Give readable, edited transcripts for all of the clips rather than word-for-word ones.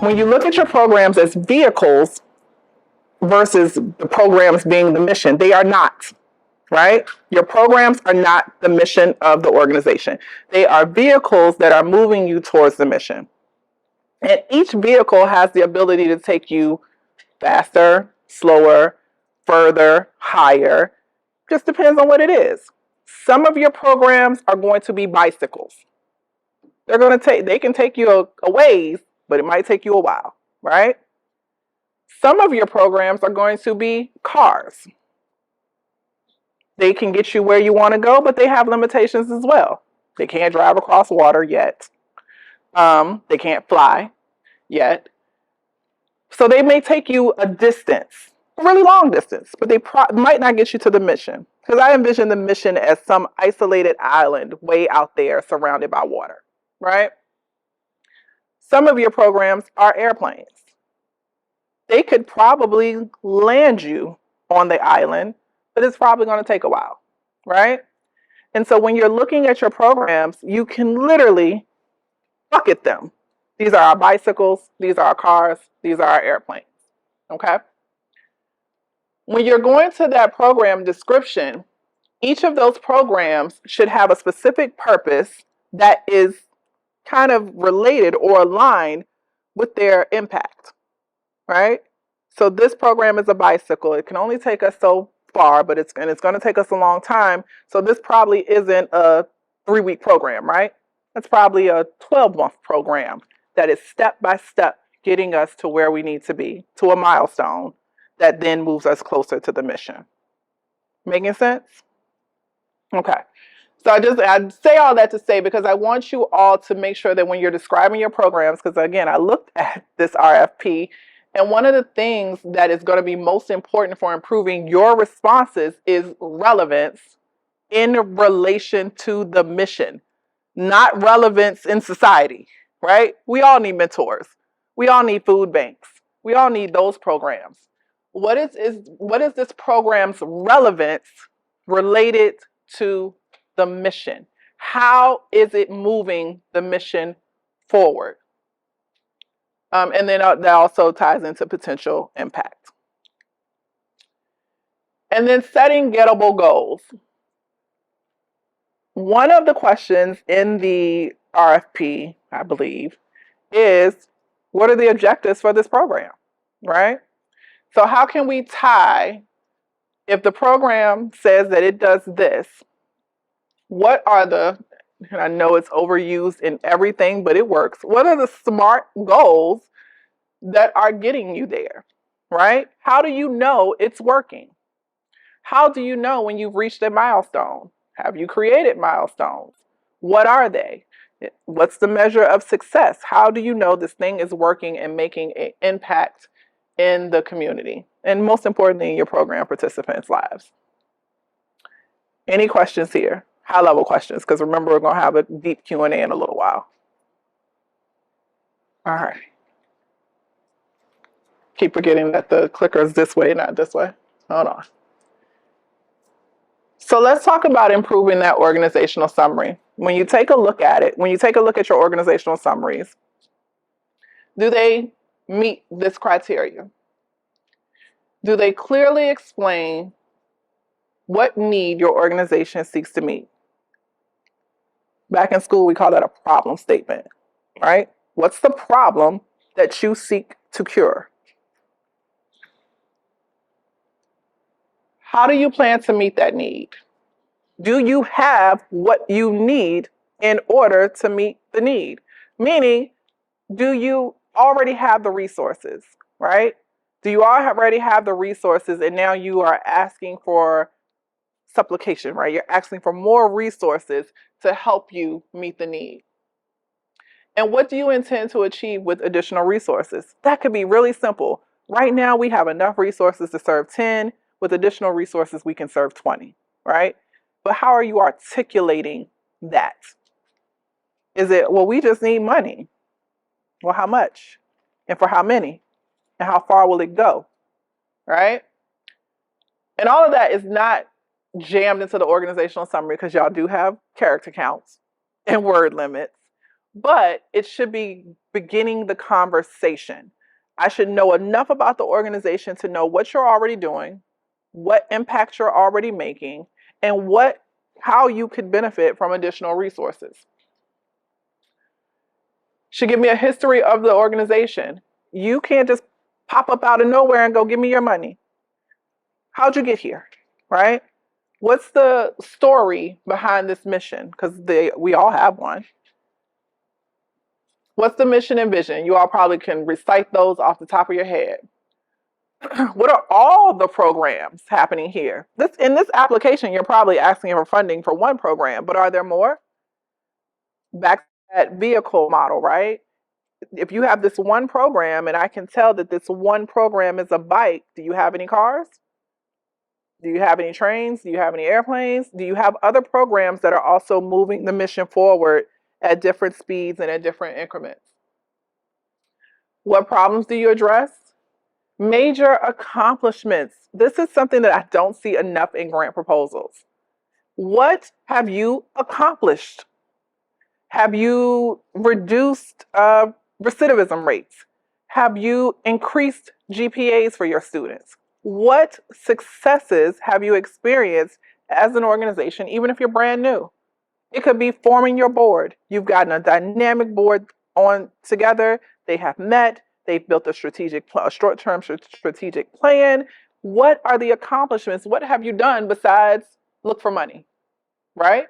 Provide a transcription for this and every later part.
when you look at your programs as vehicles versus the programs being the mission, they are not, right? Your programs are not the mission of the organization. They are vehicles that are moving you towards the mission. And each vehicle has the ability to take you faster, slower, further, higher. Just depends on what it is. Some of your programs are going to be bicycles. They can take you a ways, but it might take you a while, right? Some of your programs are going to be cars. They can get you where you want to go, but they have limitations as well. They can't drive across water yet. They can't fly yet. So they may take you a distance, a really long distance, but they might not get you to the mission. Because I envision the mission as some isolated island way out there surrounded by water, right? Some of your programs are airplanes. They could probably land you on the island, but it's probably going to take a while, right? And so when you're looking at your programs, you can literally bucket them. These are our bicycles, these are our cars, these are our airplanes, okay? When you're going to that program description, each of those programs should have a specific purpose that is kind of related or aligned with their impact, right? So this program is a bicycle. It can only take us so far, but it's going to take us a long time. So this probably isn't a 3-week program, right? That's probably a 12-month program that is step by step getting us to where we need to be, to a milestone that then moves us closer to the mission. Making sense? Okay. So I say all that to say, because I want you all to make sure that when you're describing your programs, because again, I looked at this RFP, and one of the things that is going to be most important for improving your responses is relevance in relation to the mission, not relevance in society, right? We all need mentors. We all need food banks. We all need those programs. What is this program's relevance related to the mission? How is it moving the mission forward? And then that also ties into potential impact. And then setting gettable goals. One of the questions in the RFP, I believe, is what are the objectives for this program, right? So how can we tie, if the program says that it does this, what are the, and I know it's overused in everything, but it works. What are the SMART goals that are getting you there, right? How do you know it's working? How do you know when you've reached a milestone? Have you created milestones? What are they? What's the measure of success? How do you know this thing is working and making an impact in the community? And most importantly, in your program participants' lives. Any questions here? High-level questions, because remember, we're going to have a deep Q&A in a little while. All right. Keep forgetting that the clicker is this way, not this way. Hold on. So let's talk about improving that organizational summary. When you take a look at it, when you take a look at your organizational summaries, do they meet this criteria? Do they clearly explain what need your organization seeks to meet? Back in school, we call that a problem statement, right? What's the problem that you seek to cure? How do you plan to meet that need? Do you have what you need in order to meet the need? Meaning, do you already have the resources, right? Do you already have the resources and now you are asking for supplication, right? You're asking for more resources to help you meet the need. And what do you intend to achieve with additional resources? That could be really simple. Right now, we have enough resources to serve 10. With additional resources, we can serve 20, right? But how are you articulating that? Is it, well, we just need money? Well, how much? And for how many? And how far will it go? Right? And all of that is not jammed into the organizational summary because y'all do have character counts and word limits. but it should be beginning the conversation. I should know enough about the organization to know what you're already doing, what impact you're already making, and how you could benefit from additional resources. Should give me a history of the organization. You can't just pop up out of nowhere and go, give me your money. How'd you get here, right? What's the story behind this mission? Because we all have one. What's the mission and vision? You all probably can recite those off the top of your head. What are all the programs happening here? In this application, you're probably asking for funding for one program, but are there more? Back to that vehicle model, right? If you have this one program and I can tell that this one program is a bike, do you have any cars? Do you have any trains? Do you have any airplanes? Do you have other programs that are also moving the mission forward at different speeds and at different increments? What problems do you address? Major accomplishments. This is something that I don't see enough in grant proposals. What have you accomplished? Have you reduced recidivism rates? Have you increased GPAs for your students? What successes have you experienced as an organization, even if you're brand new? It could be forming your board. You've gotten a dynamic board on together. They have met. They've built a short-term strategic plan. What are the accomplishments? What have you done besides look for money, right?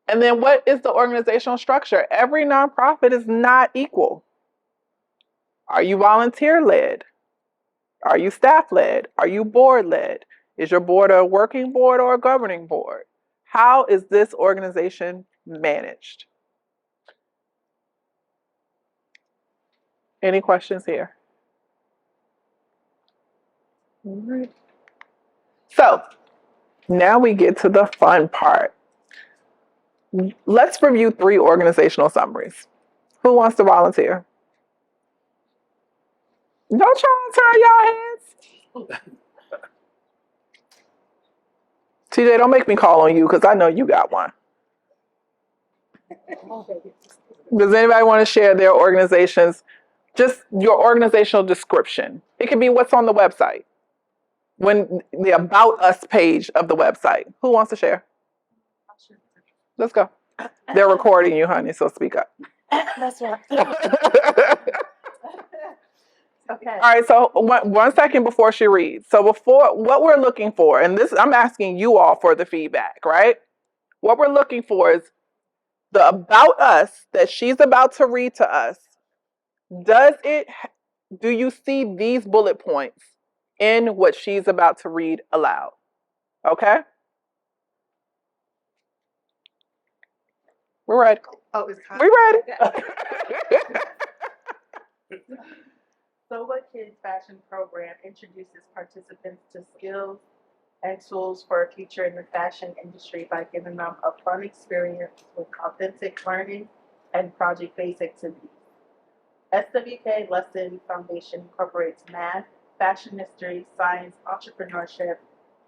And then what is the organizational structure? Every nonprofit is not equal. Are you volunteer-led? Are you staff-led? Are you board-led? Is your board a working board or a governing board? How is this organization managed? Any questions here? All right. So now we get to the fun part. Let's review 3 organizational summaries. Who wants to volunteer? Don't try to turn your heads. TJ, don't make me call on you because I know you got one. Does anybody want to share their organizations? Just your organizational description. It can be what's on the website. When the About Us page of the website. Who wants to share? Let's go. They're recording you, honey, so speak up. That's right. Okay. All right, so one second before she reads. So before, what we're looking for, and this, I'm asking you all for the feedback, right? What we're looking for is the About Us that she's about to read to us. Do you see these bullet points in what she's about to read aloud? Okay? We're ready. Oh, it's We're ready. So What Kids Fashion Program introduces participants to skills and tools for a future in the fashion industry by giving them a fun experience with authentic learning and project-based activities. SWK Lesson Foundation incorporates math, fashion history, science, entrepreneurship,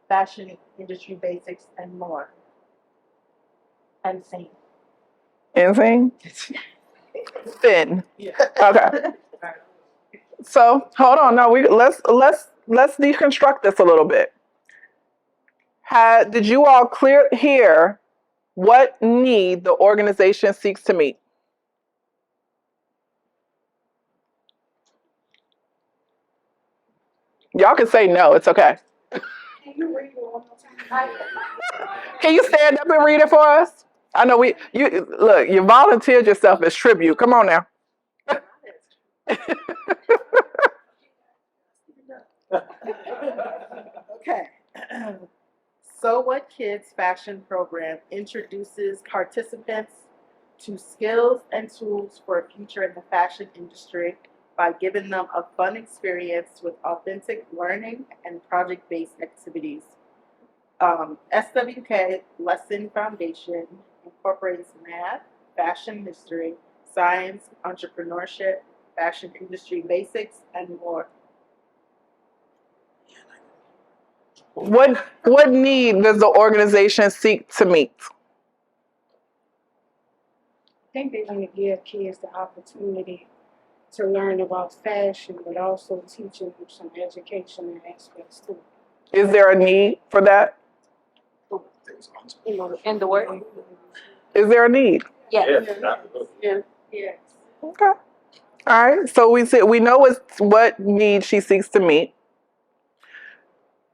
fashion industry basics, and more. And sing. Anything? Thin. Yeah. Okay. So hold on. No, let's deconstruct this a little bit. Did you all hear what need the organization seeks to meet? Y'all can say no. It's okay. Can you read it one more time? Can you stand up and read it for us? I know you volunteered yourself as tribute. Come on now. Okay. So What Kids Fashion Program introduces participants to skills and tools for a future in the fashion industry by giving them a fun experience with authentic learning and project-based activities. SWK Lesson Foundation incorporates math, fashion history, science, entrepreneurship, fashion industry basics, and more. What need does the organization seek to meet? think they want to give kids the opportunity to learn about fashion, but also teaching them some educational aspects too. Is there a need for that? You know, In the work? Is there a need? Yes. Yeah. Yes. Okay. All right. So we know what need she seeks to meet.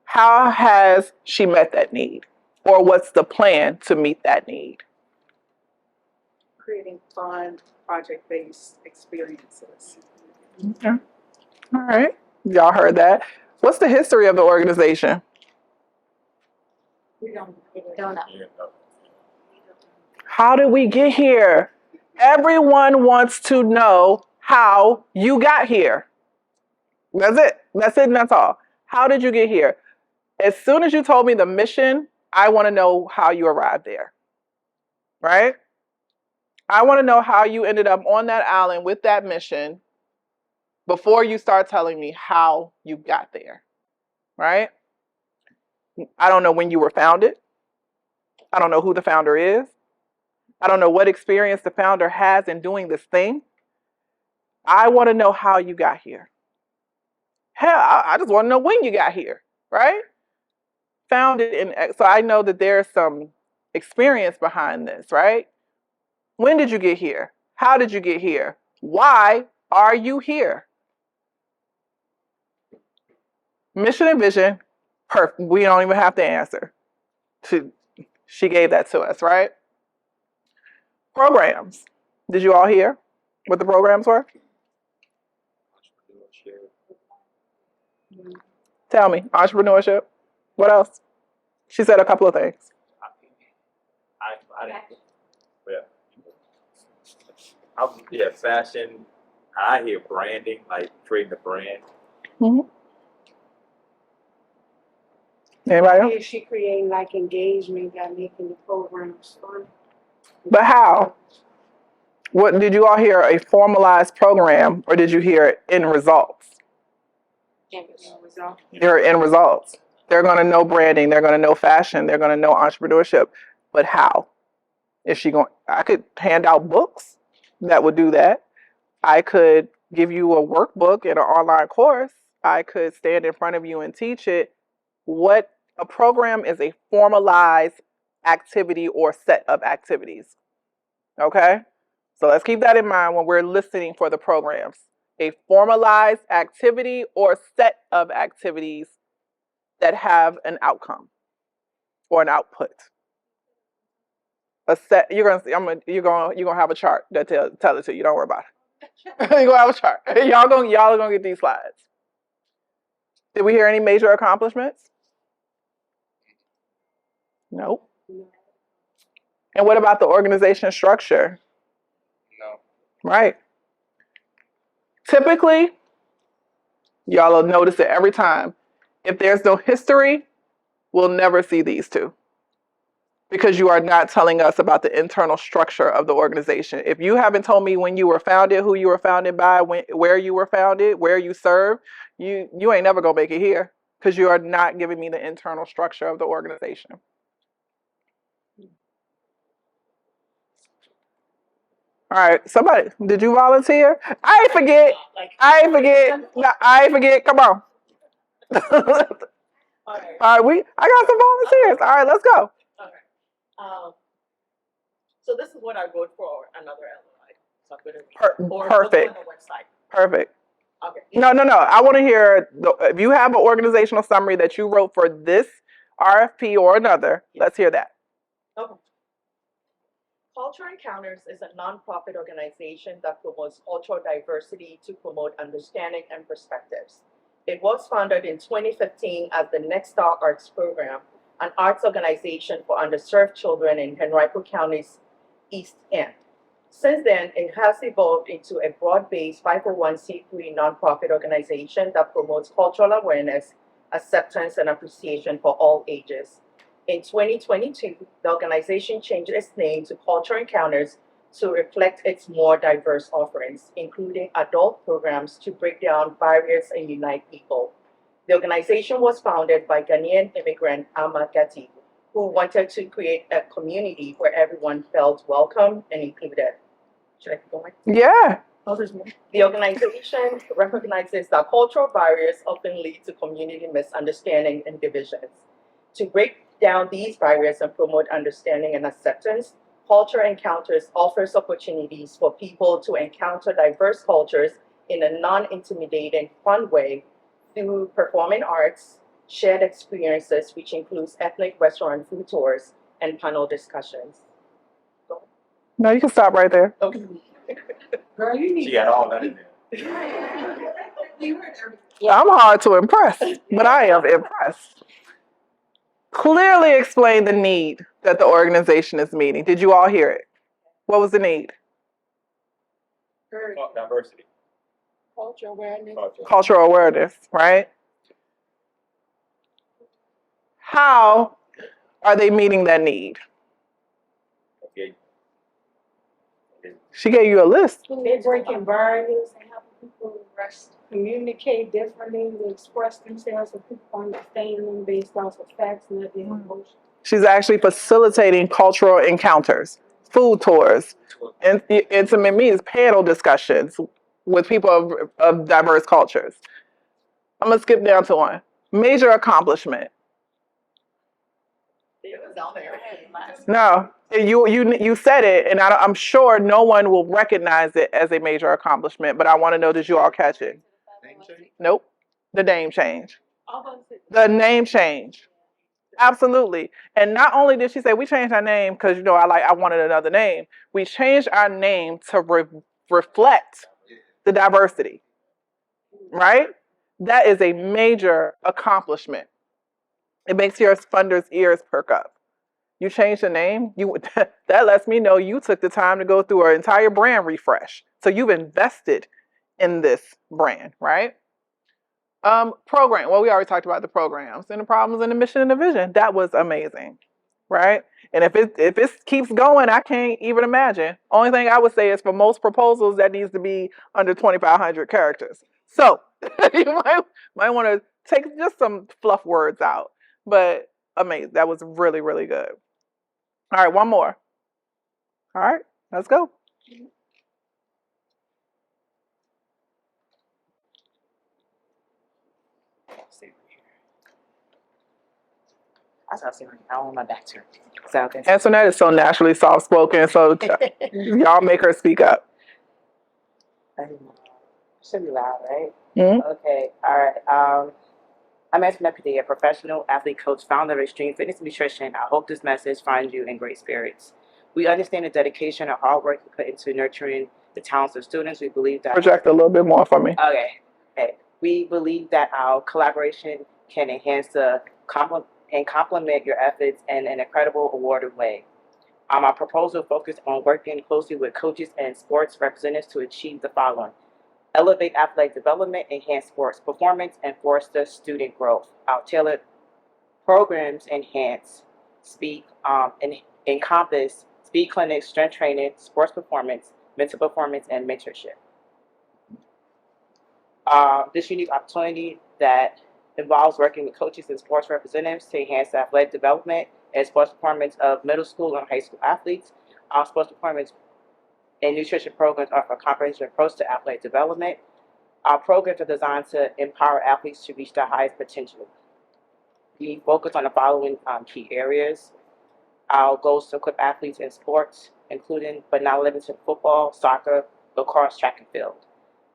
How has she met that need? Or what's the plan to meet that need? Creating fun, project-based experiences. Okay. All right. Y'all heard that. What's the history of the organization? We don't Don't know. How did we get here? Everyone wants to know how you got here. That's it. That's it and that's all. How did you get here? As soon as you told me the mission, I want to know how you arrived there. Right? I want to know how you ended up on that island with that mission before you start telling me how you got there. Right? I don't know when you were founded. I don't know who the founder is. I don't know what experience the founder has in doing this thing. I want to know how you got here. Hell, I just want to know when you got here, right? Founded in, so I know that there's some experience behind this, right? When did you get here? How did you get here? Why are you here? Mission and vision, perfect. We don't even have to answer. She gave that to us, right? Programs. Did you all hear what the programs were? Tell me. Entrepreneurship. What else? She said a couple of things. Fashion. I hear branding, like creating a brand. Mm-hmm. Anybody else? Is she creating like engagement by making the programs fun? But how? What did you all hear? A formalized program, or did you hear end results? They're end results. They're going to know branding. They're going to know fashion. They're going to know entrepreneurship. But how? Is she going? I could hand out books that would do that. I could give you a workbook in an online course. I could stand in front of you and teach it. What a program is a formalized activity or set of activities. Okay? So let's keep that in mind when we're listening for the programs. A formalized activity or set of activities that have an outcome or an output. A set. You're gonna see. You're gonna have a chart that tell it to you. Don't worry about it. You're gonna have a chart. Y'all are gonna get these slides. Did we hear any major accomplishments? Nope. And what about the organization structure? No. Right. Typically, y'all will notice it every time. If there's no history, we'll never see these two. Because you are not telling us about the internal structure of the organization. If you haven't told me when you were founded, who you were founded by, where you were founded, where you served, you ain't never gonna make it here because you are not giving me the internal structure of the organization. All right, somebody, did you volunteer? I ain't forget. No, I ain't forget. Come on. All right, I got some volunteers. All right, let's go. So this is what I wrote for another LOI. So I'm going to Perfect. on the website. Perfect. Okay. No. I want to hear if you have an organizational summary that you wrote for this RFP or another. Let's hear that. Okay. Culture Encounters is a nonprofit organization that promotes cultural diversity to promote understanding and perspectives. It was founded in 2015 as the NextUp Arts Program, an arts organization for underserved children in Henrico County's East End. Since then, it has evolved into a broad-based 501c3 nonprofit organization that promotes cultural awareness, acceptance, and appreciation for all ages. In 2022, the organization changed its name to Culture Encounters to reflect its more diverse offerings, including adult programs to break down barriers and unite people. The organization was founded by Ghanaian immigrant Ama Gati, who wanted to create a community where everyone felt welcome and included. Should I keep going? Yeah. Oh, there's more. The organization recognizes that cultural barriers often lead to community misunderstanding and divisions. To break down these barriers and promote understanding and acceptance, Culture Encounters offers opportunities for people to encounter diverse cultures in a non-intimidating, fun way through performing arts, shared experiences, which includes ethnic restaurant food tours, and panel discussions. No, you can stop right there. Okay. Girl, you need She got all that in there. I'm hard to impress, but I am impressed. Clearly explain the need that the organization is meeting. Did you all hear it? What was the need? Talk diversity. culture awareness. Cultural awareness, right? How are they meeting that need? Okay. She gave you a list. They're breaking barriers and helping people communicate differently, to express themselves so people understand them based off of facts, not their emotions. She's actually facilitating cultural encounters, food tours, and intimate meetings, panel discussions with people of diverse cultures. I'm gonna skip down to one. Major accomplishment. It was down there. No, you said it, and I'm sure no one will recognize it as a major accomplishment. But I want to know, did you all catch it? Nope. The name change. The name change. Absolutely. And not only did she say we changed our name because I wanted another name. We changed our name to reflect the diversity. Right? That is a major accomplishment. It makes your funders' ears perk up. You changed the name. That lets me know you took the time to go through an entire brand refresh. So you've invested in this brand, right? Program. Well, we already talked about the programs and the problems and the mission and the vision. That was amazing, right? And if it keeps going, I can't even imagine. Only thing I would say is for most proposals, that needs to be under 2,500 characters. So you might want to take just some fluff words out. But amazing. That was really, really good. All right, one more. All right, let's go. I want my back turned. Is that okay? Antoinette is so naturally soft spoken, so y'all make her speak up. Should be loud, right? Mm-hmm. Okay, all right. I'm Antoinette Padilla, professional athlete coach, founder of Extreme Fitness and Nutrition. I hope this message finds you in great spirits. We understand the dedication and hard work you put into nurturing the talents of students. We believe that Project a little bit more for me. Okay. We believe that our collaboration can enhance complement your efforts in an incredible, awarded way. Our proposal focused on working closely with coaches and sports representatives to achieve the following: elevate athletic development, enhance sports performance, and foster student growth. Our tailored programs encompass speed clinics, strength training, sports performance, mental performance, and mentorship. This unique opportunity that involves working with coaches and sports representatives to enhance the athletic development and sports performance of middle school and high school athletes. Our sports performance and nutrition programs offer a comprehensive approach to athletic development. Our programs are designed to empower athletes to reach their highest potential. We focus on the following key areas. Our goals to equip athletes in sports, including but not limited to football, soccer, lacrosse, track, and field.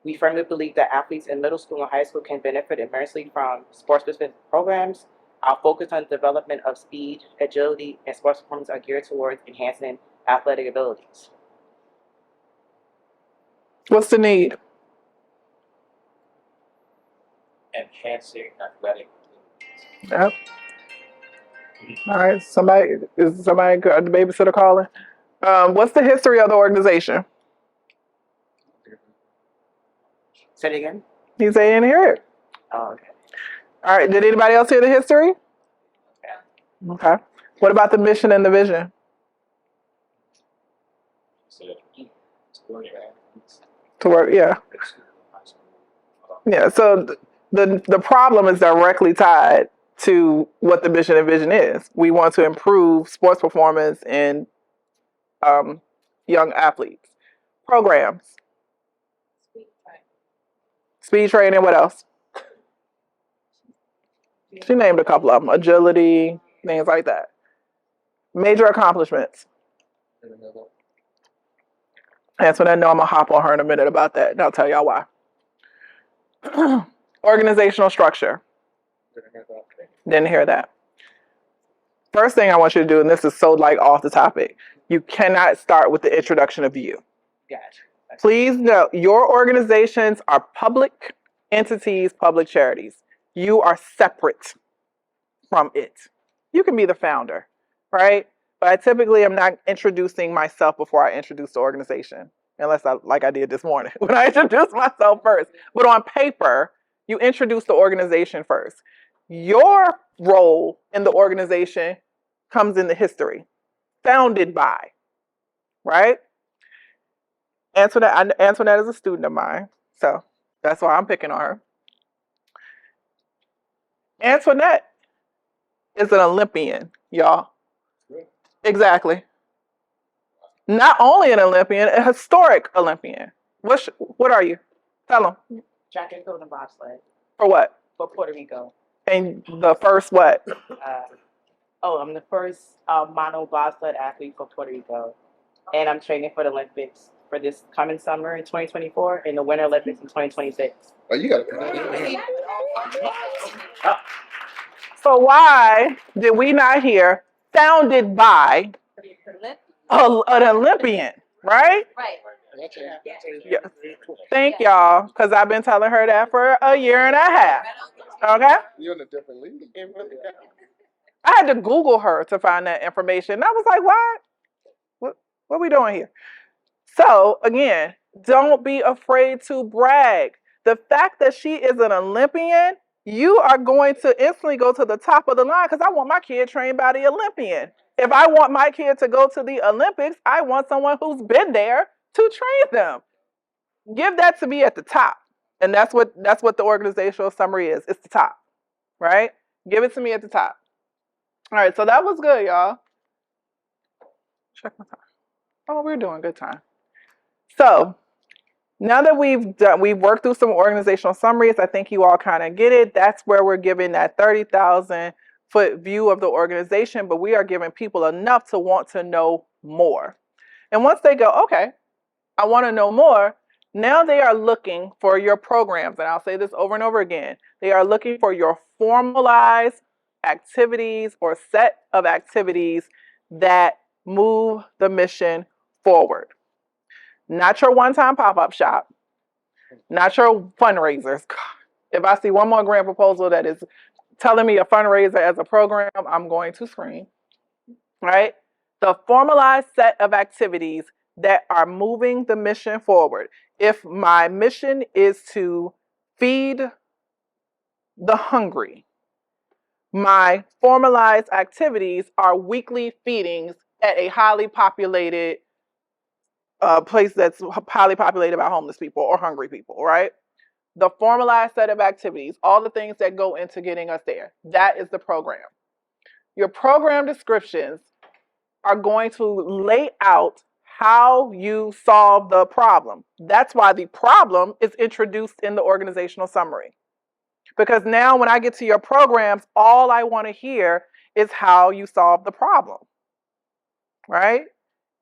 We firmly believe that athletes in middle school and high school can benefit immensely from sports-specific programs. Our focus on development of speed, agility, and sports performance are geared towards enhancing athletic abilities. What's the need? Enhancing athletic. Yep. All right. Is somebody the babysitter calling? What's the history of the organization? Say it again? He say in here. Oh, okay. All right. Did anybody else hear the history? Yeah. Okay. What about the mission and the vision? To work, yeah. Yeah. So the problem is directly tied to what the mission and vision is. We want to improve sports performance in young athletes. Programs. Speed training, what else? She named a couple of them. Agility, things like that. Major accomplishments. Antoinette, I know I'm going to hop on her in a minute about that, and I'll tell y'all why. Organizational structure. Didn't hear that. First thing I want you to do, and this is so like off the topic, you cannot start with the introduction of you. Gotcha. Please note, your organizations are public entities, public charities. You are separate from it. You can be the founder, right? But I typically am not introducing myself before I introduce the organization, unless like I did this morning, when I introduced myself first. But on paper, you introduce the organization first. Your role in the organization comes in the history. Founded by, right? Antoinette is a student of mine, so that's why I'm picking on her. Antoinette is an Olympian, y'all. Exactly. Not only an Olympian, a historic Olympian. What are you? Tell them. Track and field and bobsled For what? for Puerto Rico. And the first what? I'm the first mono bobsled athlete for Puerto Rico, and I'm training for the Olympics for this coming summer in 2024 and the Winter Olympics in 2026. Oh, you got to. So why did we not hear founded by an Olympian, right? Right. Yeah. Thank y'all, because I've been telling her that for a year and a half. Okay? You're in a different league. I had to Google her to find that information. I was like, what are we doing here? So again, don't be afraid to brag. The fact that she is an Olympian, you are going to instantly go to the top of the line because I want my kid trained by the Olympian. If I want my kid to go to the Olympics, I want someone who's been there to train them. Give that to me at the top. And that's what the organizational summary is. It's the top, right? Give it to me at the top. All right, so that was good, y'all. Check my time. Oh, we're doing good time. So now that we've worked through some organizational summaries, I think you all kind of get it. That's where we're giving that 30,000-foot view of the organization, but we are giving people enough to want to know more. And once they go, okay, I want to know more, now they are looking for your programs. And I'll say this over and over again. They are looking for your formalized activities or set of activities that move the mission forward. Not your one-time pop-up shop. Not your fundraisers. If I see one more grant proposal that is telling me a fundraiser as a program, I'm going to scream. Right? The formalized set of activities that are moving the mission forward. If my mission is to feed the hungry, my formalized activities are weekly feedings at a highly populated place that's highly populated by homeless people or hungry people, right? The formalized set of activities, all the things that go into getting us there. That is the program. Your program descriptions are going to lay out how you solve the problem. That's why the problem is introduced in the organizational summary. Because now when I get to your programs, all I want to hear is how you solve the problem, right?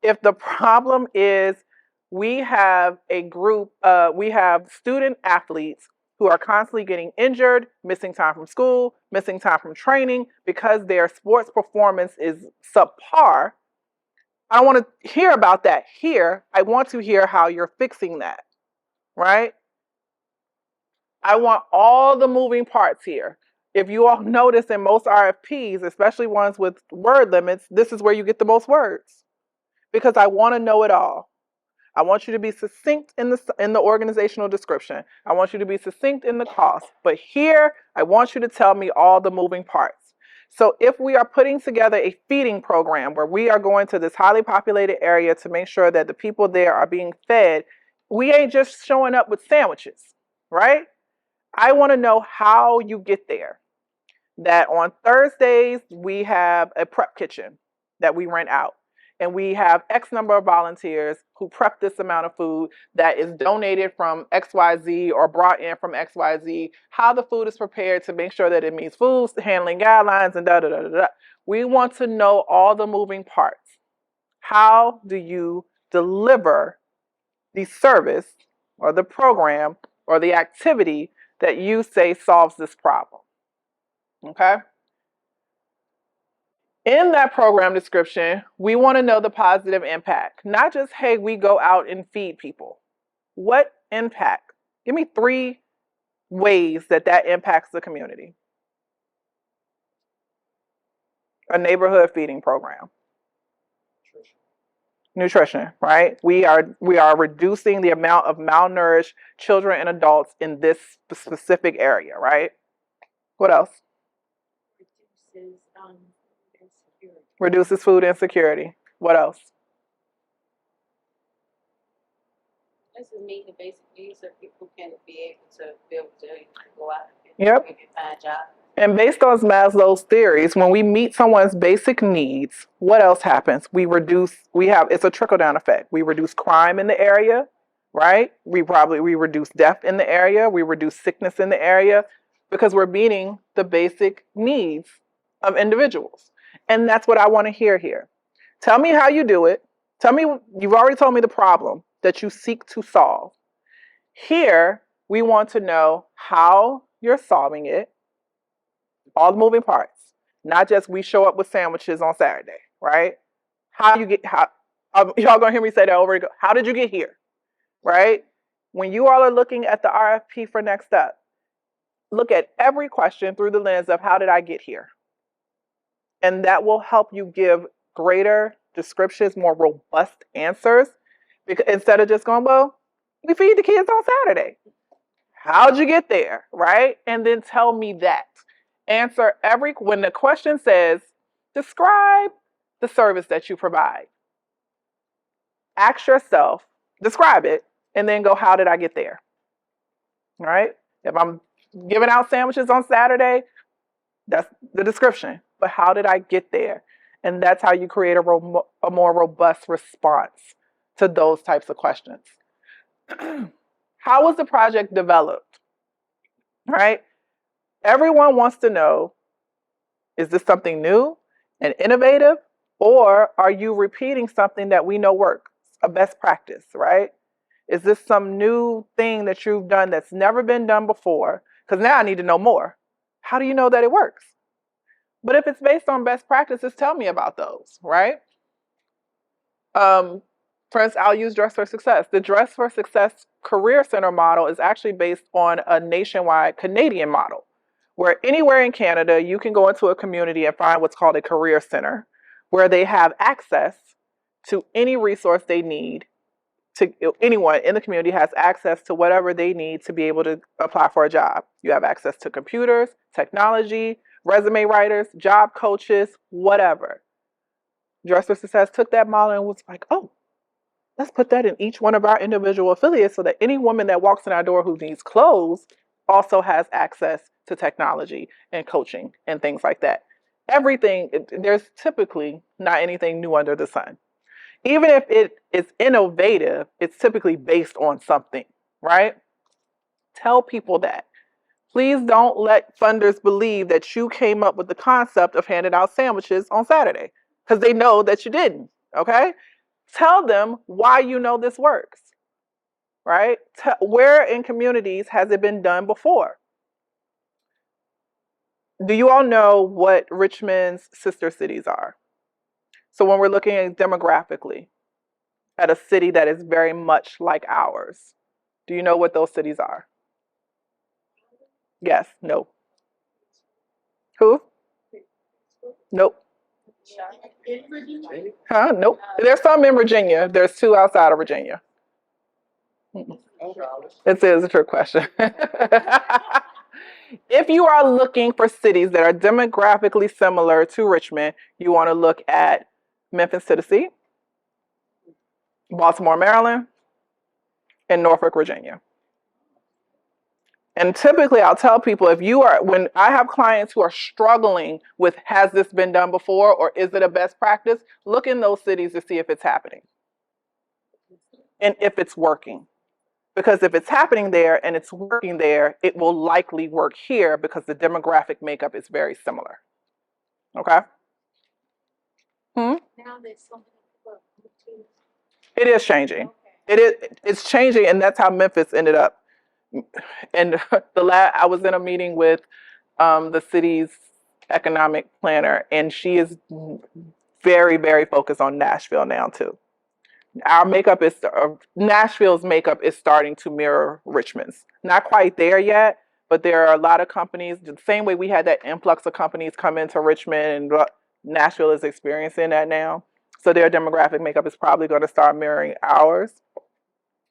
If the problem is we have a group, we have student athletes who are constantly getting injured, missing time from school, missing time from training because their sports performance is subpar, I don't want to hear about that here. I want to hear how you're fixing that, right? I want all the moving parts here. If you all notice in most RFPs, especially ones with word limits, this is where you get the most words because I want to know it all. I want you to be succinct in the organizational description. I want you to be succinct in the cost. But here, I want you to tell me all the moving parts. So if we are putting together a feeding program where we are going to this highly populated area to make sure that the people there are being fed, we ain't just showing up with sandwiches, right? I want to know how you get there. That on Thursdays, we have a prep kitchen that we rent out. and we have X number of volunteers who prep this amount of food that is donated from XYZ or brought in from XYZ, how the food is prepared to make sure that it meets food handling guidelines and da da da da da. We want to know all the moving parts. How do you deliver the service or the program or the activity that you say solves this problem? Okay? In that program description, we want to know the positive impact, not just, hey, we go out and feed people. What impact? Give me 3 ways that that impacts the community. A neighborhood feeding program. Nutrition, right? We are reducing the amount of malnourished children and adults in this specific area, right? What else? Reduces food insecurity. What else? This is meeting the basic needs so people can be able to be able to go out and Yep. find jobs. And based on Maslow's theories, when we meet someone's basic needs, what else happens? It's a trickle-down effect. We reduce crime in the area, right? We reduce death in the area. We reduce sickness in the area because we're meeting the basic needs of individuals. And that's what I want to hear here. Tell me how you do it. You've already told me the problem that you seek to solve. Here, we want to know how you're solving it. All the moving parts, not just we show up with sandwiches on Saturday, right? Y'all gonna hear me say that over again. How did you get here, right? When you all are looking at the RFP for NextUp, look at every question through the lens of how did I get here? And that will help you give greater descriptions, more robust answers, because instead of just going, well, we feed the kids on Saturday. How'd you get there, right? And then tell me that. Answer when the question says, describe the service that you provide. Ask yourself, describe it, and then go, how did I get there? All right? If I'm giving out sandwiches on Saturday, that's the description. But how did I get there? And that's how you create a more robust response to those types of questions. How was the project developed? Right? Everyone wants to know, is this something new and innovative, or are you repeating something that we know works, a best practice, right? Is this some new thing that you've done that's never been done before? Because now I need to know more. How do you know that it works? But if it's based on best practices, tell me about those, right? For instance, I'll use Dress for Success. The Dress for Success Career Center model is actually based on a nationwide Canadian model, where anywhere in Canada, you can go into a community and find what's called a career center, where they have access to any resource they need. Anyone in the community has access to whatever they need to be able to apply for a job. You have access to computers, technology, resume writers, job coaches, whatever. Dress for Success took that model and was like, oh, let's put that in each one of our individual affiliates so that any woman that walks in our door who needs clothes also has access to technology and coaching and things like that. There's typically not anything new under the sun. Even if it is innovative, it's typically based on something, right? Tell people that. Please don't let funders believe that you came up with the concept of handing out sandwiches on Saturday, because they know that you didn't, okay? Tell them why you know this works, right? Where in communities has it been done before? Do you all know what Richmond's sister cities are? So when we're looking at demographically at a city that is very much like ours, do you know what those cities are? Yes, no. Who? Nope. Huh? Nope. There's some in Virginia. There's 2 outside of Virginia. It is a trick question. If you are looking for cities that are demographically similar to Richmond, you want to look at Memphis, Tennessee, Baltimore, Maryland, and Norfolk, Virginia. And typically I'll tell people, when I have clients who are struggling with, has this been done before or is it a best practice? Look in those cities to see if it's happening and if it's working. Because if it's happening there and it's working there, it will likely work here because the demographic makeup is very similar. Okay? Now there's so many people moving. It is changing. It's changing, and that's how Memphis ended up. And I was in a meeting with the city's economic planner, and she is very, very focused on Nashville now too. Our makeup is Nashville's makeup is starting to mirror Richmond's. Not quite there yet, but there are a lot of companies. The same way we had that influx of companies come into Richmond, and Nashville is experiencing that now. So their demographic makeup is probably going to start mirroring ours.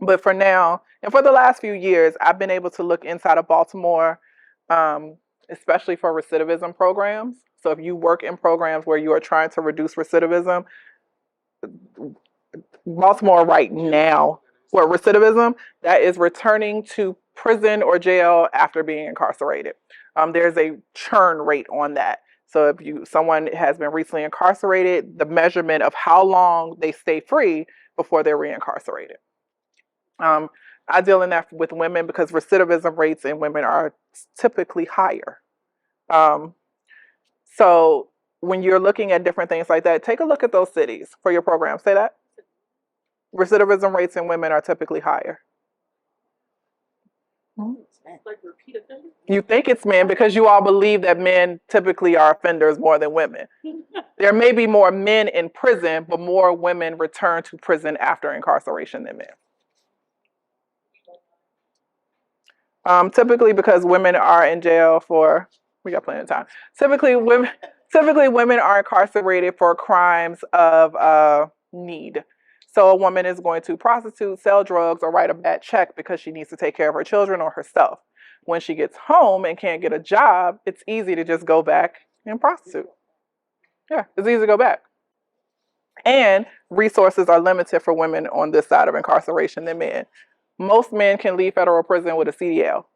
But for now, and for the last few years, I've been able to look inside of Baltimore, especially for recidivism programs. So if you work in programs where you are trying to reduce recidivism, Baltimore right now, where recidivism, that is returning to prison or jail after being incarcerated. There's a churn rate on that. So if someone has been recently incarcerated, the measurement of how long they stay free before they're reincarcerated. I deal in that with women because recidivism rates in women are typically higher. So when you're looking at different things like that, take a look at those cities for your program. Say that. Recidivism rates in women are typically higher. Like repeat offenders? You think it's men because you all believe that men typically are offenders more than women. There may be more men in prison, but more women return to prison after incarceration than men. Typically because women are in jail for, we got plenty of time. Typically women are incarcerated for crimes of need. So a woman is going to prostitute, sell drugs, or write a bad check because she needs to take care of her children or herself. When she gets home and can't get a job, it's easy to just go back and prostitute. Yeah, it's easy to go back. And resources are limited for women on this side of incarceration than men. Most men can leave federal prison with a CDL.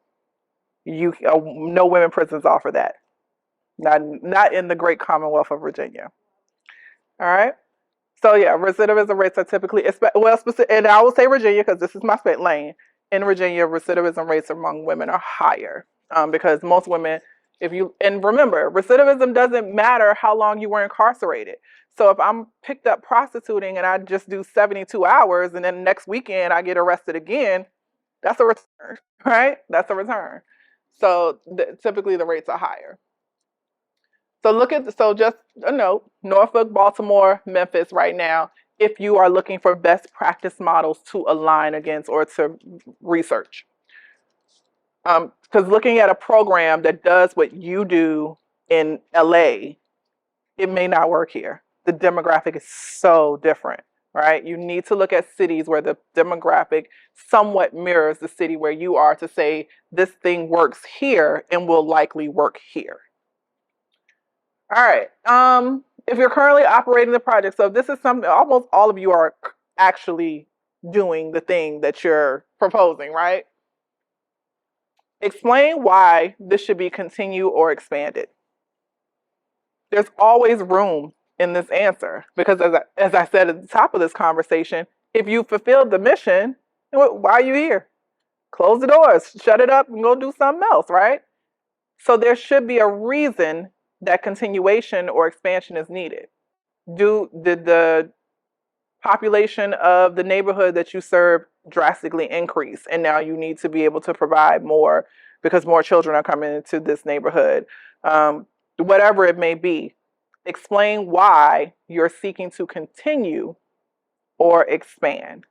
No women prisons offer that. Not in the great Commonwealth of Virginia. All right. So yeah, recidivism rates are typically, and I will say Virginia because this is my spit lane. In Virginia, recidivism rates among women are higher because most women, and remember, recidivism doesn't matter how long you were incarcerated. So if I'm picked up prostituting and I just do 72 hours and then next weekend I get arrested again, that's a return, right? That's a return. So typically the rates are higher. So just a note, Norfolk, Baltimore, Memphis right now, if you are looking for best practice models to align against or to research. Because looking at a program that does what you do in LA, it may not work here. The demographic is so different, right? You need to look at cities where the demographic somewhat mirrors the city where you are to say this thing works here and will likely work here. All right. If you're currently operating the project, so this is something almost all of you are actually doing the thing that you're proposing, right? Explain why this should be continued or expanded. There's always room in this answer because as I said at the top of this conversation, if you fulfilled the mission, why are you here? Close the doors, shut it up and go do something else, right? So there should be a reason that continuation or expansion is needed. Did the population of the neighborhood that you serve drastically increase and now you need to be able to provide more because more children are coming into this neighborhood? Whatever it may be, explain why you're seeking to continue or expand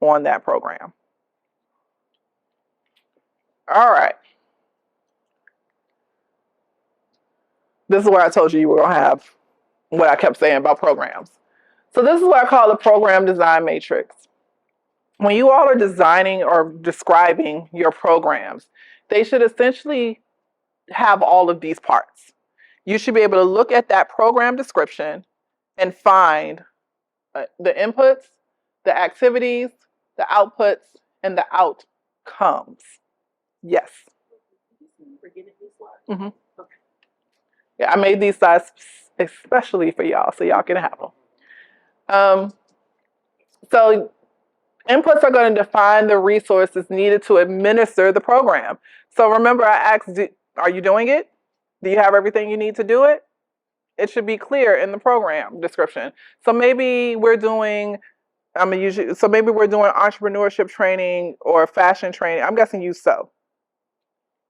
on that program. All right. This is where I told you were going to have what I kept saying about programs. So this is what I call the program design matrix. When you all are designing or describing your programs, they should essentially have all of these parts. You should be able to look at that program description and find the inputs, the activities, the outputs, and the outcomes. Yes. We're getting these slides. hmm Yeah, I made these slides especially for y'all, so y'all can have them. So inputs are going to define the resources needed to administer the program. So remember, I asked, are you doing it? Do you have everything you need to do it? It should be clear in the program description. So maybe we're doing, so maybe we're doing entrepreneurship training or fashion training. I'm guessing you sew.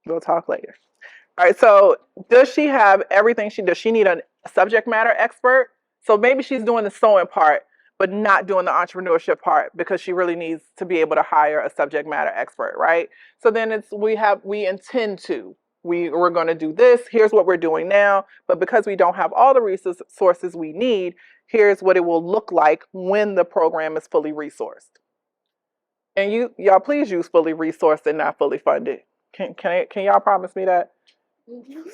We'll talk later. All right, so does she have everything does? She need a subject matter expert? So maybe she's doing the sewing part, but not doing the entrepreneurship part because she really needs to be able to hire a subject matter expert, right? So then we're going to do this. Here's what we're doing now. But because we don't have all the resources we need, here's what it will look like when the program is fully resourced. And y'all please use fully resourced and not fully funded. Can y'all promise me that?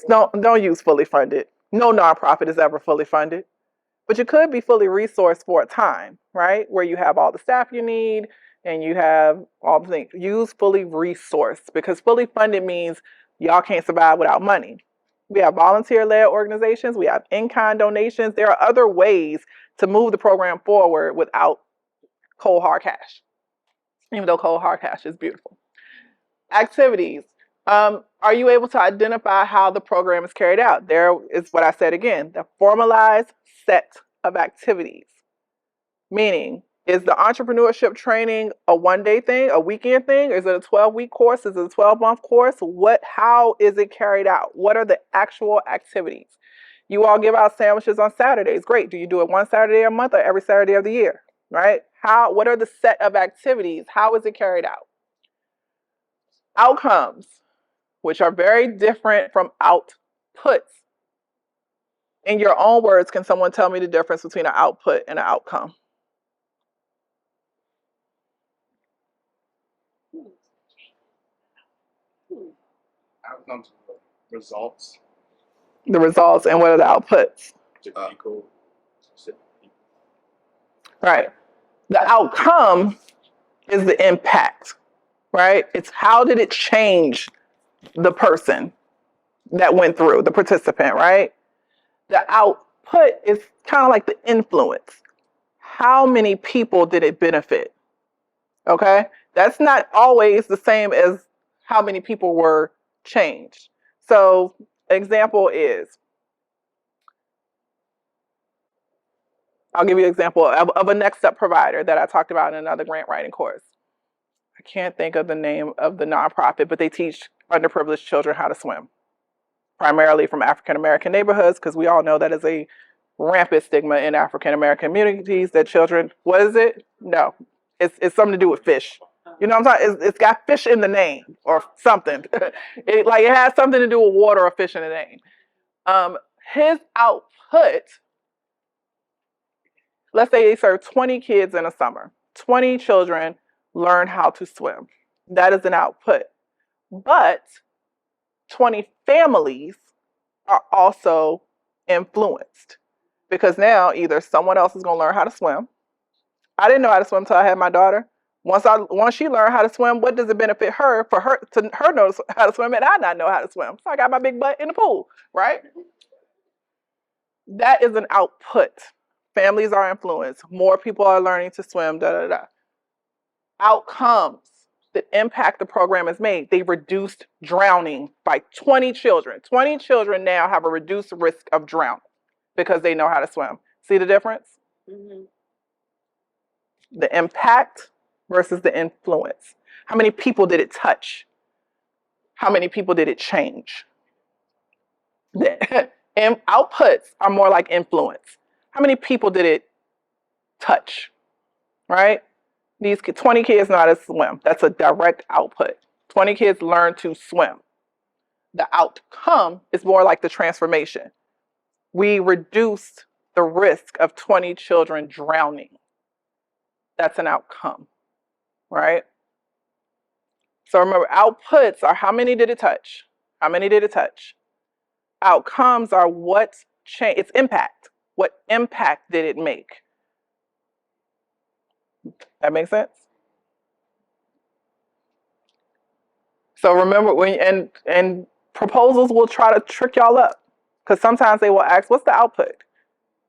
Don't use fully funded. No nonprofit is ever fully funded. But you could be fully resourced for a time, right? Where you have all the staff you need and you have all the things. Use fully resourced because fully funded means y'all can't survive without money. We have volunteer-led organizations. We have in-kind donations. There are other ways to move the program forward without cold hard cash, even though cold hard cash is beautiful. Activities. Are you able to identify how the program is carried out? There is what I said again, the formalized set of activities. Meaning, is the entrepreneurship training a one-day thing, a weekend thing? Is it a 12-week course? Is it a 12-month course? How is it carried out? What are the actual activities? You all give out sandwiches on Saturdays. Great. Do you do it one Saturday a month or every Saturday of the year? Right? What are the set of activities? How is it carried out? Outcomes, which are very different from outputs. In your own words, can someone tell me the difference between an output and an outcome? Outcomes, results. The results and what are the outputs? Right. The outcome is the impact, right? It's how did it change the person that went through, the participant, right? The output is kind of like the influence. How many people did it benefit? Okay? That's not always the same as how many people were changed. So, example is, I'll give you an example of a NextUp provider that I talked about in another grant writing course. I can't think of the name of the nonprofit, but they teach underprivileged children how to swim, primarily from African American neighborhoods, because we all know that is a rampant stigma in African American communities that children, what is it? No, it's something to do with fish. You know what I'm talking? It's got fish in the name or something. It has something to do with water or fish in the name. His output, let's say they serve 20 kids in a summer. 20 children learn how to swim. That is an output. But 20 families are also influenced because now either someone else is going to learn how to swim. I didn't know how to swim until I had my daughter. Once she learned how to swim, what does it benefit her for her to know how to swim and I not know how to swim? So I got my big butt in the pool, right? That is an output. Families are influenced. More people are learning to swim, Outcomes that impact the program has made. They reduced drowning by 20 children. 20 children now have a reduced risk of drowning because they know how to swim. See the difference? Mm-hmm. The impact versus the influence. How many people did it touch? How many people did it change? And outputs are more like influence. How many people did it touch? Right? These 20 kids know how to swim. That's a direct output. 20 kids learn to swim. The outcome is more like the transformation. We reduced the risk of 20 children drowning. That's an outcome, right? So remember, outputs are how many did it touch? How many did it touch? Outcomes are what change, it's impact. What impact did it make? That makes sense? So remember and proposals will try to trick y'all up because sometimes they will ask, what's the output?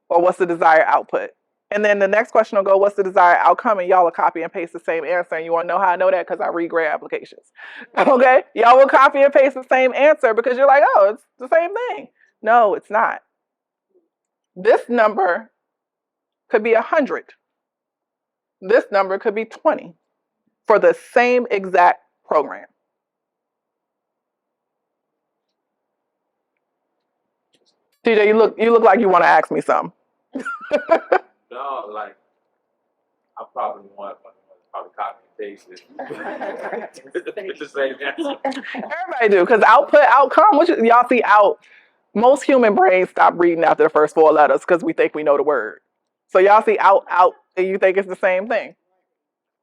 Or what's the desired output? And then the next question will go, what's the desired outcome? And y'all will copy and paste the same answer. And you want to know how I know that? Because I read grant applications. Okay? Y'all will copy and paste the same answer because you're like, oh, it's the same thing. No, it's not. This number could be 100. This number could be 20 for the same exact program. TJ, you look like you want to ask me something. No, like I probably want probably copy and paste it. It's the same answer. Everybody do, because output, outcome, which y'all see out. Most human brains stop reading after the first 4 letters because we think we know the word. So y'all see out, and you think it's the same thing.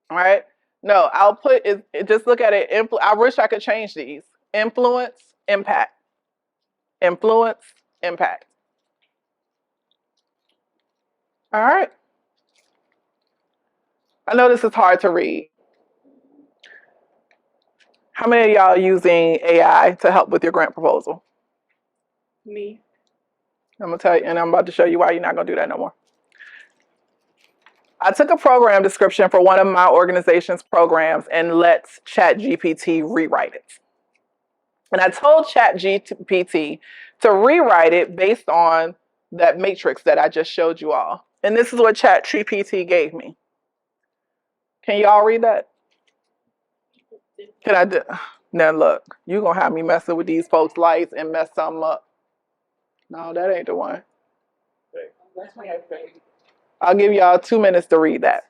All right? No, output is, just look at it. I wish I could change these. Influence, impact. Influence, impact. All right. I know this is hard to read. How many of y'all are using AI to help with your grant proposal? Me. I'm gonna tell you, and I'm about to show you why you're not gonna do that no more. I took a program description for one of my organization's programs and let ChatGPT rewrite it. And I told ChatGPT to rewrite it based on that matrix that I just showed you all. And this is what ChatGPT gave me. Can y'all read that? Can I do? Now look, you're gonna have me messing with these folks' lights and mess something up. No, that ain't the one. I'll give y'all 2 minutes to read that.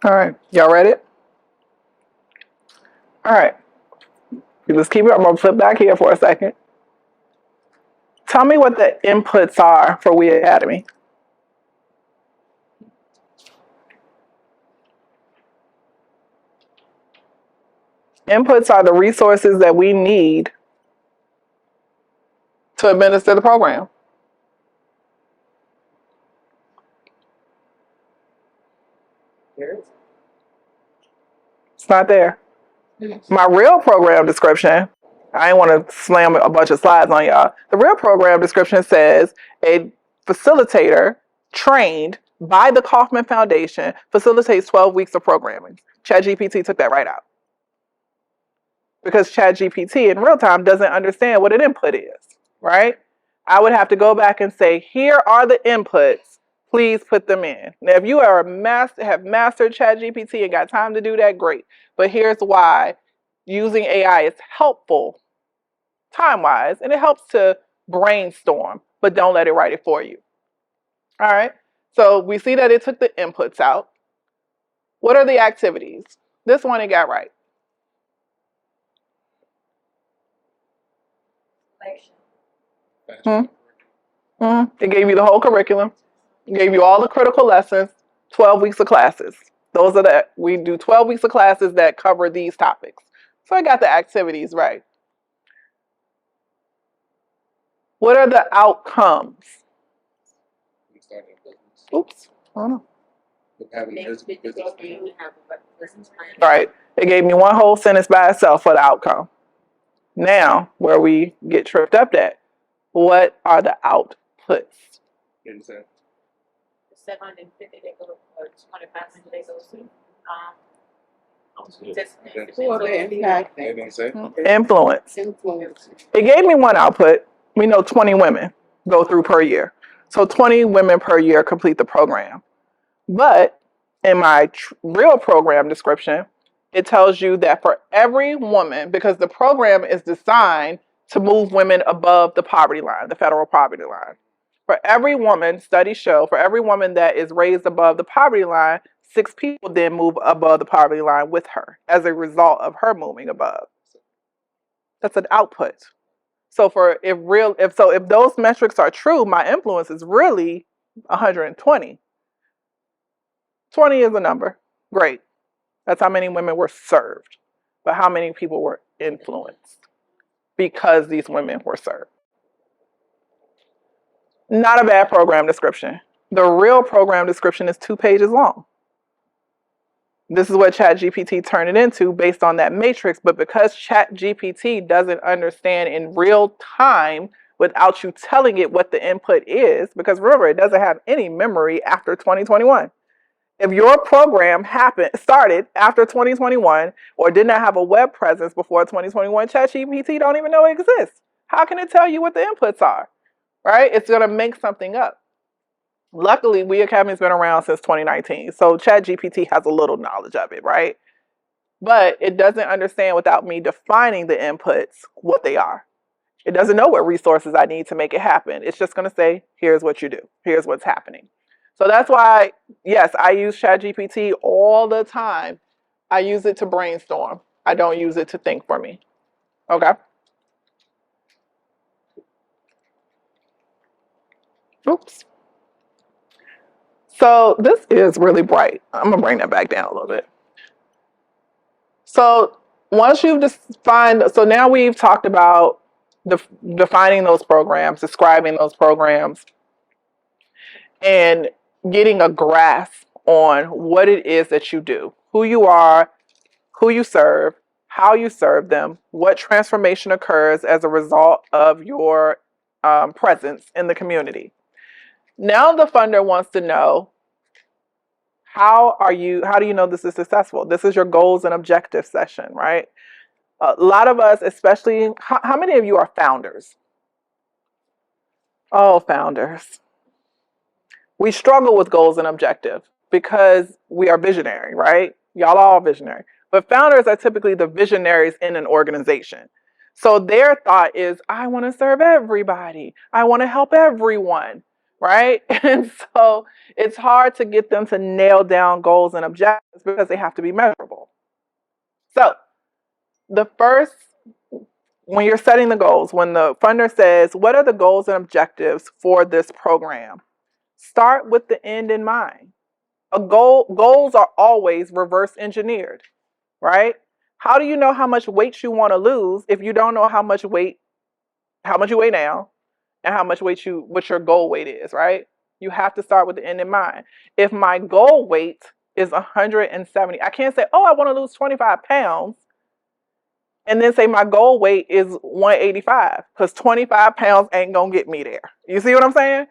All right, y'all ready? All right, you just keep it. I'm gonna flip back here for a second. Tell me what the inputs are for We Academy. Inputs are the resources that we need to administer the program. It's not there. My real program description, I ain't want to slam a bunch of slides on y'all. The real program description says a facilitator trained by the Kauffman Foundation facilitates 12 weeks of programming. ChatGPT took that right out. Because ChatGPT in real time doesn't understand what an input is, right? I would have to go back and say, here are the inputs. Please put them in. Now, if you are have mastered ChatGPT and got time to do that, great. But here's why using AI is helpful time-wise, and it helps to brainstorm, but don't let it write it for you. All right? So we see that it took the inputs out. What are the activities? This one it got right. It gave you the whole curriculum. It gave you all the critical lessons, 12 weeks of classes. Those are we do 12 weeks of classes that cover these topics. So I got the activities right. What are the outcomes? Oops, I don't know. Right. It gave me one whole sentence by itself for the outcome. Now, where we get tripped up at, what are the outputs? 750 they go, or 2,500 they go to. Influence. It gave me one output. We know 20 women go through per year. So 20 women per year complete the program. But in my real program description, it tells you that for every woman, because the program is designed to move women above the poverty line, the federal poverty line. For every woman, studies show, for every woman that is raised above the poverty line, 6 people then move above the poverty line with her as a result of her moving above. That's an output. So if those metrics are true, my influence is really 120. 20 is a number. Great. That's how many women were served. But how many people were influenced because these women were served? Not a bad program description. The real program description is 2 pages long. This is what ChatGPT turned it into based on that matrix. But because ChatGPT doesn't understand in real time without you telling it what the input is, because remember, it doesn't have any memory after 2021. If your program started after 2021 or did not have a web presence before 2021, ChatGPT don't even know it exists. How can it tell you what the inputs are? Right? It's going to make something up. Luckily, We Academy's been around since 2019, so ChatGPT has a little knowledge of it, right? But it doesn't understand without me defining the inputs what they are. It doesn't know what resources I need to make it happen. It's just going to say, here's what you do. Here's what's happening. So that's why, yes, I use ChatGPT all the time. I use it to brainstorm. I don't use it to think for me. Okay? Oops. So this is really bright. I'm going to bring that back down a little bit. So once you've defined, so now we've talked about defining those programs, describing those programs, and getting a grasp on what it is that you do, who you are, who you serve, how you serve them, what transformation occurs as a result of your presence in the community. Now the funder wants to know, how do you know this is successful? This is your goals and objectives session, right? A lot of us, especially, how many of you are founders? Oh, founders. We struggle with goals and objectives because we are visionary, right? Y'all are all visionary. But founders are typically the visionaries in an organization. So their thought is, I want to serve everybody. I want to help everyone, right? And so it's hard to get them to nail down goals and objectives because they have to be measurable. So when you're setting the goals, when the funder says, what are the goals and objectives for this program? Start with the end in mind. Goals are always reverse engineered, right? How do you know how much weight you want to lose if you don't know how much you weigh now and what your goal weight is, right? You have to start with the end in mind. If my goal weight is 170, I can't say, oh, I want to lose 25 pounds and then say my goal weight is 185 because 25 pounds ain't going to get me there. You see what I'm saying?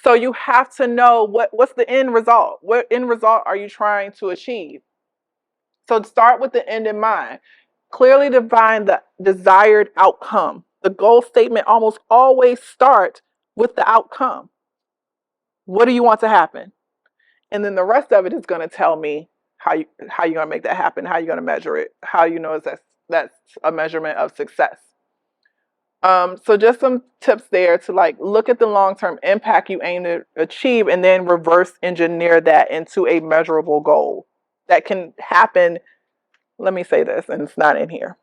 So you have to know what's the end result. What end result are you trying to achieve? So start with the end in mind. Clearly define the desired outcome. The goal statement almost always starts with the outcome. What do you want to happen? And then the rest of it is going to tell me how you're going to make that happen, how you're going to measure it, how you know that's a measurement of success. So just some tips there to look at the long-term impact you aim to achieve and then reverse engineer that into a measurable goal that can happen. Let me say this, and it's not in here.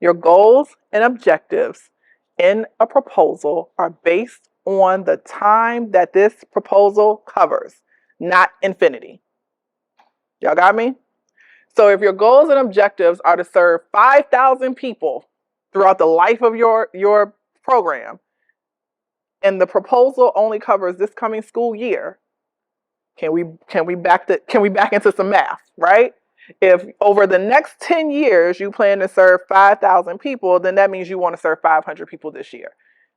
Your goals and objectives in a proposal are based on the time that this proposal covers, not infinity. Y'all got me? So if your goals and objectives are to serve 5,000 people throughout the life of your program, and the proposal only covers this coming school year, can we back into some math, right? If over the next 10 years you plan to serve 5,000 people, then that means you want to serve 500 people this year.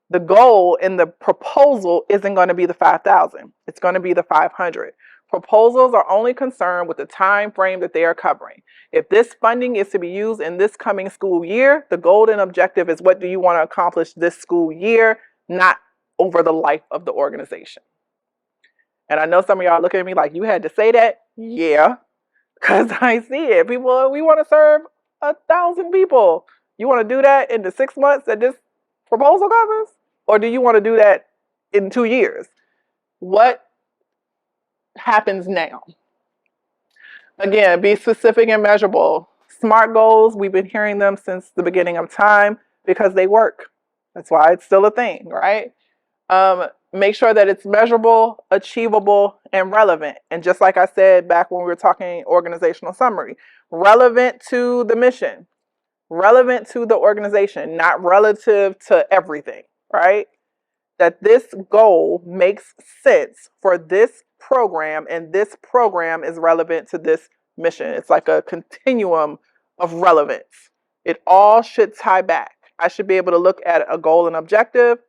The goal in the proposal isn't going to be the 5,000. It's going to be the 500. Proposals are only concerned with the time frame that they are covering. If this funding is to be used in this coming school year, the goal and objective is what do you want to accomplish this school year, not over the life of the organization. And I know some of y'all looking at me like, you had to say that? Yeah, because I see it. People, we want to serve 1,000 people. You want to do that in the 6 months that this proposal covers? Or do you want to do that in 2 years? What happens now? Again, be specific and measurable. SMART goals, we've been hearing them since the beginning of time because they work. That's why it's still a thing, right? Make sure that it's measurable, achievable, and relevant. And just like I said back when we were talking organizational summary, relevant to the mission, relevant to the organization, not relative to everything, right? That this goal makes sense for this program, and this program is relevant to this mission. It's like a continuum of relevance. It all should tie back. I should be able to look at a goal and objective,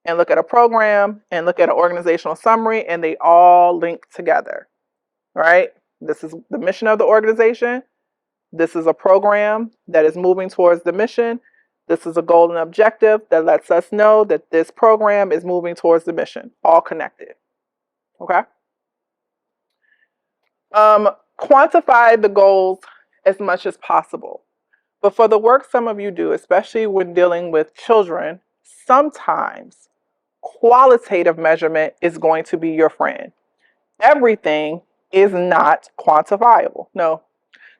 and look at a program, and look at an organizational summary, and they all link together, right? This is the mission of the organization. This is a program that is moving towards the mission. This is a goal and objective that lets us know that this program is moving towards the mission, all connected, okay? Quantify the goals as much as possible. But for the work some of you do, especially when dealing with children, sometimes qualitative measurement is going to be your friend. Everything is not quantifiable. No,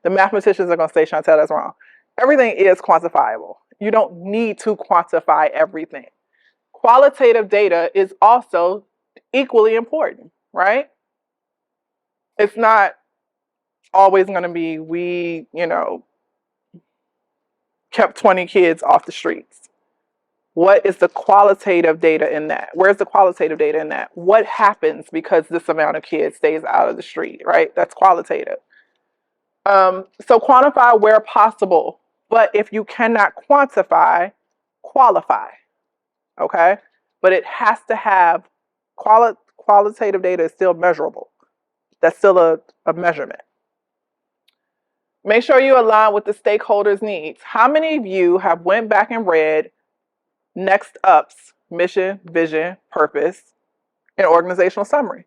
the mathematicians are going to say, Chantel, that's wrong. Everything is quantifiable. You don't need to quantify everything. Qualitative data is also equally important, right? It's not always going to be, we, kept 20 kids off the streets. What is the qualitative data in that? Where's the qualitative data in that? What happens because this amount of kids stays out of the street, right? That's qualitative. So quantify where possible, but if you cannot quantify, qualify, okay? But it has to have, qualitative data is still measurable. That's still a measurement. Make sure you align with the stakeholders' needs. How many of you have went back and read NextUp's mission, vision, purpose, and organizational summary?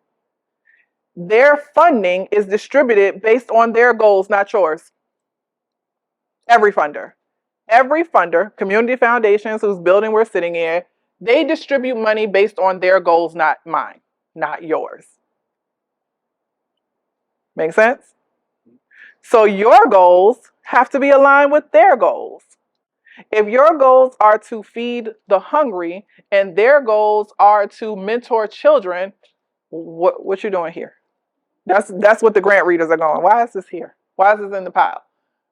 Their funding is distributed based on their goals, not yours. Every funder, community foundations whose building we're sitting in, they distribute money based on their goals, not mine, not yours. Make sense? So your goals have to be aligned with their goals. If your goals are to feed the hungry and their goals are to mentor children, what you doing here? That's what the grant readers are going. Why is this here? Why is this in the pile?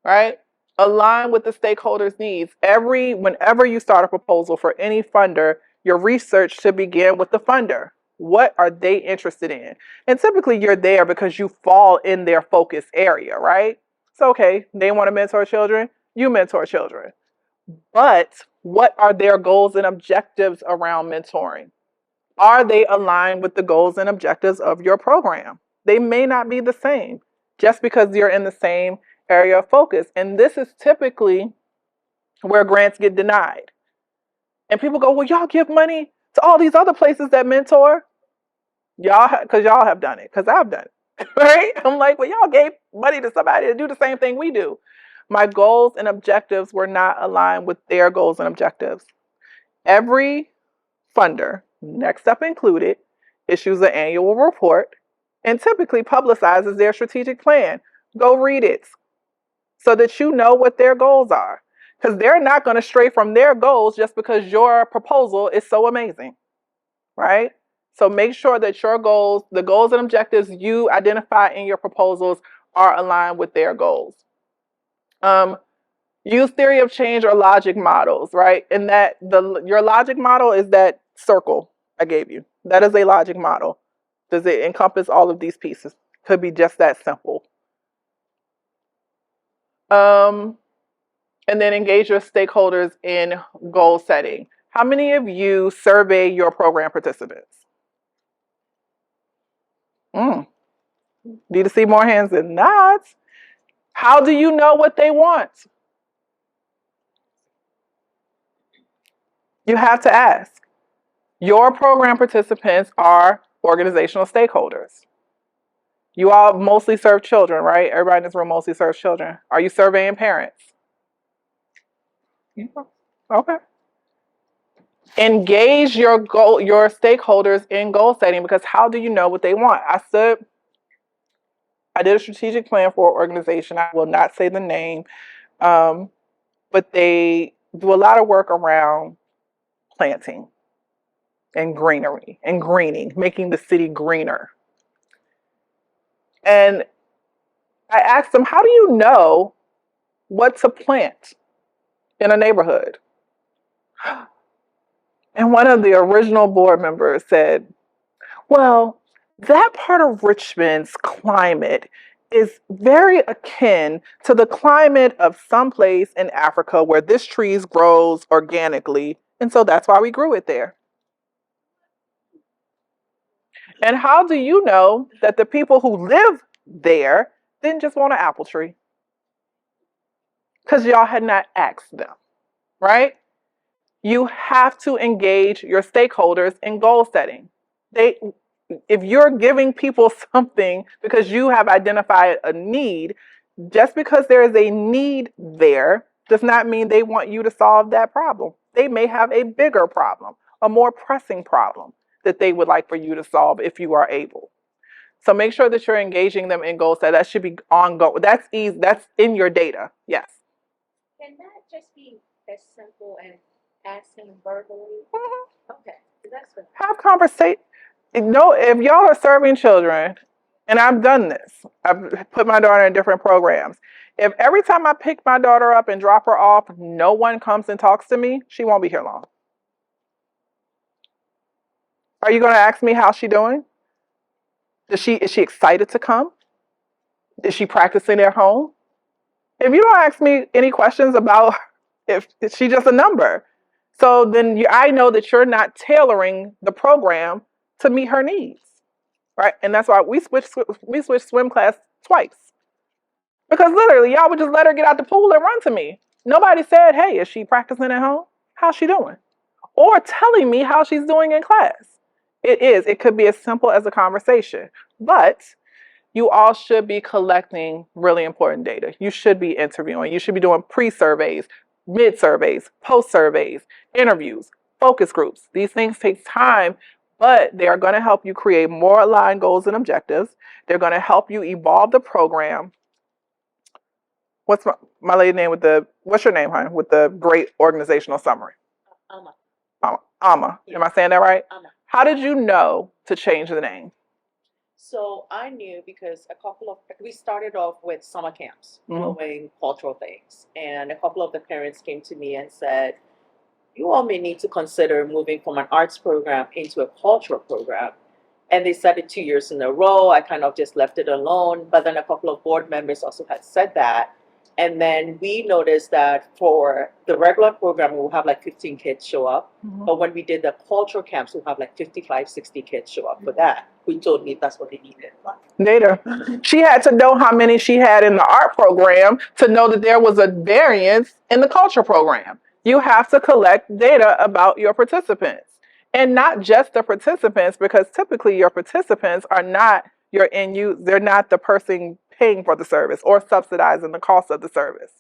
Right? Align with the stakeholders' needs. Whenever you start a proposal for any funder, your research should begin with the funder. What are they interested in? And typically you're there because you fall in their focus area, right? So, okay, they want to mentor children, you mentor children. But what are their goals and objectives around mentoring? Are they aligned with the goals and objectives of your program? They may not be the same just because you're in the same area of focus. And this is typically where grants get denied. And people go, well, y'all give money to all these other places that mentor. Because y'all have done it, because I've done it, right? I'm like, well, y'all gave money to somebody to do the same thing we do. My goals and objectives were not aligned with their goals and objectives. Every funder, NextUp included, issues an annual report and typically publicizes their strategic plan. Go read it so that you know what their goals are. Because they're not going to stray from their goals just because your proposal is so amazing, right? So make sure that your goals, the goals and objectives you identify in your proposals, are aligned with their goals. Use theory of change or logic models, right? And that your logic model is that circle I gave you. That is a logic model. Does it encompass all of these pieces? Could be just that simple. And then engage your stakeholders in goal setting. How many of you survey your program participants? Need to see more hands than nods. How do you know what they want? You have to ask. Your program participants are organizational stakeholders. You all mostly serve children, right? Everybody in this room mostly serves children. Are you surveying parents? Okay. Engage your stakeholders in goal setting, because how do you know what they want? I did a strategic plan for an organization. I will not say the name, but they do a lot of work around planting and greenery and greening, making the city greener. And I asked them, how do you know what to plant in a neighborhood? And one of the original board members said, well, that part of Richmond's climate is very akin to the climate of some place in Africa where this tree grows organically. And so that's why we grew it there. And how do you know that the people who live there didn't just want an apple tree? Because y'all had not asked them, right? You have to engage your stakeholders in goal setting. If you're giving people something because you have identified a need, just because there is a need there does not mean they want you to solve that problem. They may have a bigger problem, a more pressing problem that they would like for you to solve if you are able. So make sure that you're engaging them in goal setting. That should be ongoing. That's easy. That's in your data. Yes. Can that just be as simple as asking verbally? Okay, that's what. Have conversation. No, if y'all are serving children, and I've done this, I've put my daughter in different programs. If every time I pick my daughter up and drop her off, no one comes and talks to me, she won't be here long. Are you going to ask me how she's doing? Is she excited to come? Is she practicing at home? If you don't ask me any questions about if she's just a number, so then I know that you're not tailoring the program to meet her needs, right? And that's why we switched swim class twice, because literally y'all would just let her get out the pool and run to me. Nobody said, "Hey, is she practicing at home? How's she doing?" Or telling me how she's doing in class. It could be as simple as a conversation, but you all should be collecting really important data. You should be interviewing. You should be doing pre-surveys, mid-surveys, post-surveys, interviews, focus groups. These things take time, but they are going to help you create more aligned goals and objectives. They're going to help you evolve the program. What's my lady name what's your name, hon, with the great organizational summary? Ama. Am I saying that right? Ama. How did you know to change the name? So I knew because we started off with summer camps, doing cultural things. And a couple of the parents came to me and said, you all may need to consider moving from an arts program into a cultural program. And they said it 2 years in a row. I kind of just left it alone. But then a couple of board members also had said that. And then we noticed that for the regular program, we'll have like 15 kids show up. But when we did the cultural camps, we'll have like 55, 60 kids show up for that. Who told me that's what they needed. Data. She had to know how many she had in the art program to know that there was a variance in the culture program. You have to collect data about your participants, and not just the participants, because typically your participants are not your end use. They're not the person paying for the service or subsidizing the cost of the service.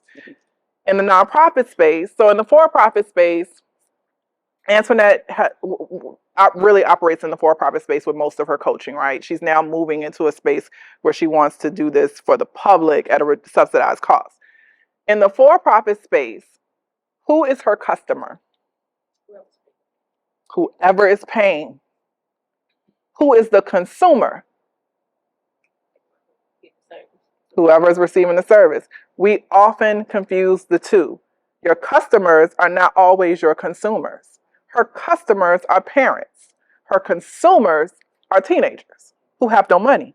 In the nonprofit space, so in the for-profit space, Antoinette really operates in the for-profit space with most of her coaching, right? She's now moving into a space where she wants to do this for the public at a subsidized cost. In the for-profit space, who is her customer? Whoever is paying. Who is the consumer? Whoever is receiving the service. We often confuse the two. Your customers are not always your consumers. Her customers are parents. Her consumers are teenagers who have no money,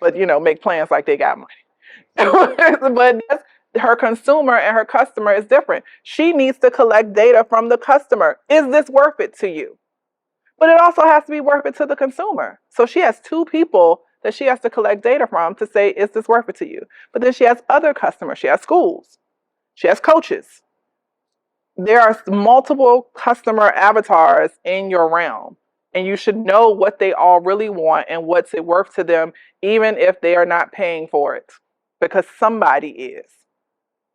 but make plans like they got money. But her consumer and her customer is different. She needs to collect data from the customer. Is this worth it to you? But it also has to be worth it to the consumer. So she has two people that she has to collect data from to say, is this worth it to you? But then she has other customers. She has schools. She has coaches. There are multiple customer avatars in your realm, and you should know what they all really want and what's it worth to them, even if they are not paying for it, because somebody is.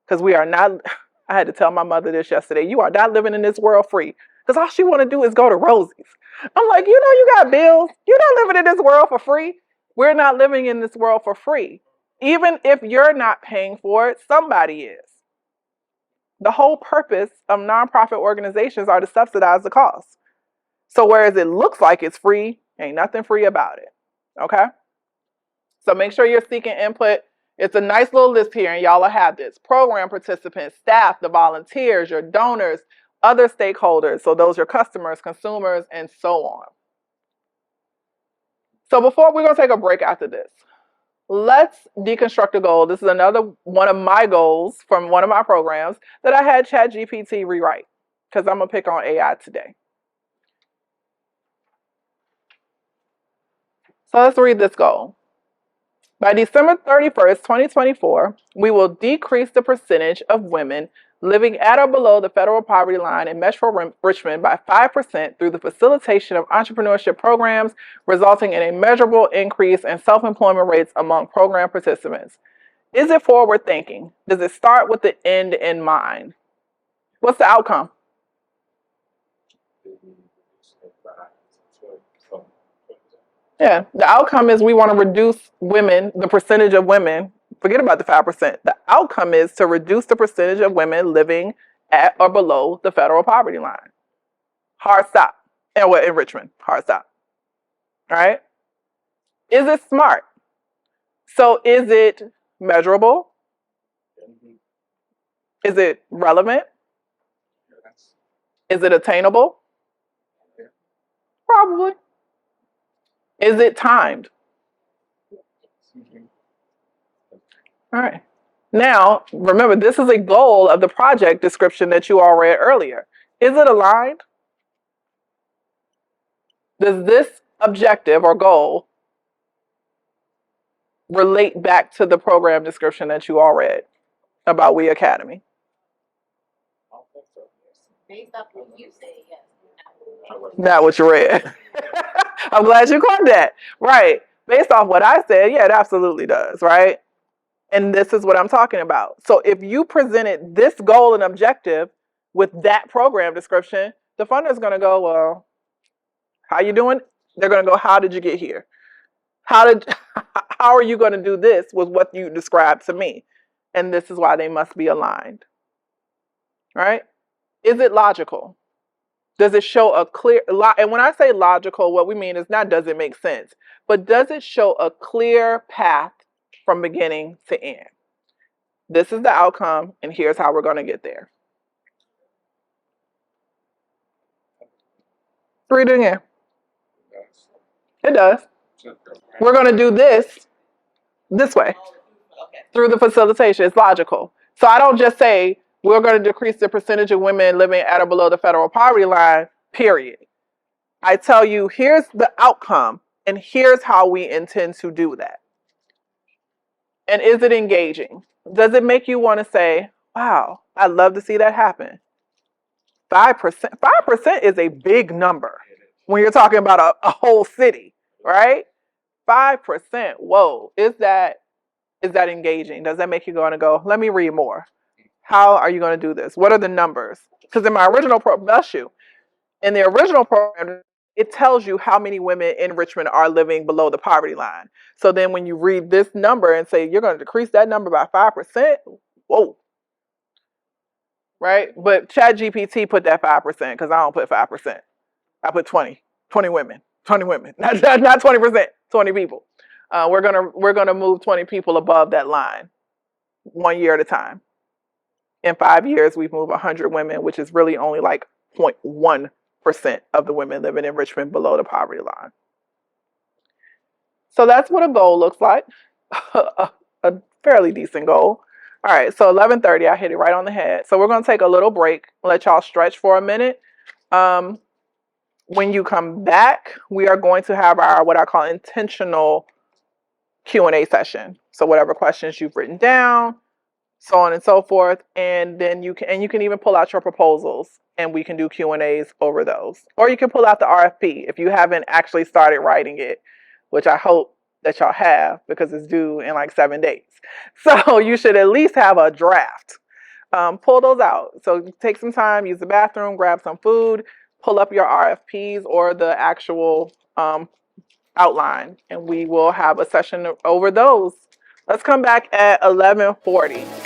Because we are not, I had to tell my mother this yesterday. You are not living in this world free. Because all she want to do is go to Rosie's. I'm like, you got bills. You're not living in this world for free. We're not living in this world for free. Even if you're not paying for it, somebody is. The whole purpose of nonprofit organizations are to subsidize the cost. So whereas it looks like it's free, ain't nothing free about it. Okay? So make sure you're seeking input. It's a nice little list here, and y'all will have this. Program participants, staff, the volunteers, your donors, other stakeholders. So those are customers, consumers, and so on. So we're going to take a break after this. Let's deconstruct a goal. This is another one of my goals from one of my programs that I had ChatGPT rewrite because I'm going to pick on AI today. So let's read this goal. By December 31st, 2024, we will decrease the percentage of women living at or below the federal poverty line in Metro Richmond by 5% through the facilitation of entrepreneurship programs, resulting in a measurable increase in self-employment rates among program participants. Is it forward thinking? Does it start with the end in mind? What's the outcome? Yeah, the outcome is we want to reduce women, the percentage of women, forget about the 5%. The outcome is to reduce the percentage of women living at or below the federal poverty line. Hard stop. And what in Richmond? Hard stop. All right? Is it smart? So is it measurable? Is it relevant? Is it attainable? Probably. Is it timed? All right. Now, remember, this is a goal of the project description that you all read earlier. Is it aligned? Does this objective or goal relate back to the program description that you all read about We Academy? Based off what you say, yes. Not what you read. I'm glad you caught that. Right. Based off what I said, yeah, it absolutely does, right? And this is what I'm talking about. So if you presented this goal and objective with that program description, the funder's going to go, well, how you doing? They're going to go, how did you get here? How are you going to do this with what you described to me? And this is why they must be aligned. Right? Is it logical? Does it show a clear, and when I say logical, what we mean is not does it make sense, but does it show a clear path from beginning to end? This is the outcome, and here's how we're going to get there. Read it again. It does. We're going to do this way, through the facilitation. It's logical. So I don't just say, we're going to decrease the percentage of women living at or below the federal poverty line, period. I tell you, here's the outcome, and here's how we intend to do that. And is it engaging? Does it make you want to say, wow, I'd love to see that happen? 5%. 5% is a big number when you're talking about a whole city, right? 5%. Whoa, is that engaging? Does that make you want to go, let me read more? How are you going to do this? What are the numbers? Because in my original program, in the original program, it tells you how many women in Richmond are living below the poverty line. So then when you read this number and say you're going to decrease that number by 5%, whoa. Right? But ChatGPT put that 5% because I don't put 5%. I put 20 women, not 20%, 20 people. We're gonna move 20 people above that line 1 year at a time. In 5 years, we've moved 100 women, which is really only like 0.1% of the women living in Richmond below the poverty line. So that's what a goal looks like, a fairly decent goal. All right, so 11:30, I hit it right on the head. So we're going to take a little break, let y'all stretch for a minute. When you come back, we are going to have our what I call intentional Q&A session. So whatever questions you've written down, so on and so forth, and then you can even pull out your proposals and we can do Q&As over those. Or you can pull out the RFP if you haven't actually started writing it, which I hope that y'all have because it's due in like 7 days. So you should at least have a draft. pull those out. So take some time, use the bathroom, grab some food, pull up your RFPs or the actual outline, and we will have a session over those. Let's come back at 11:40.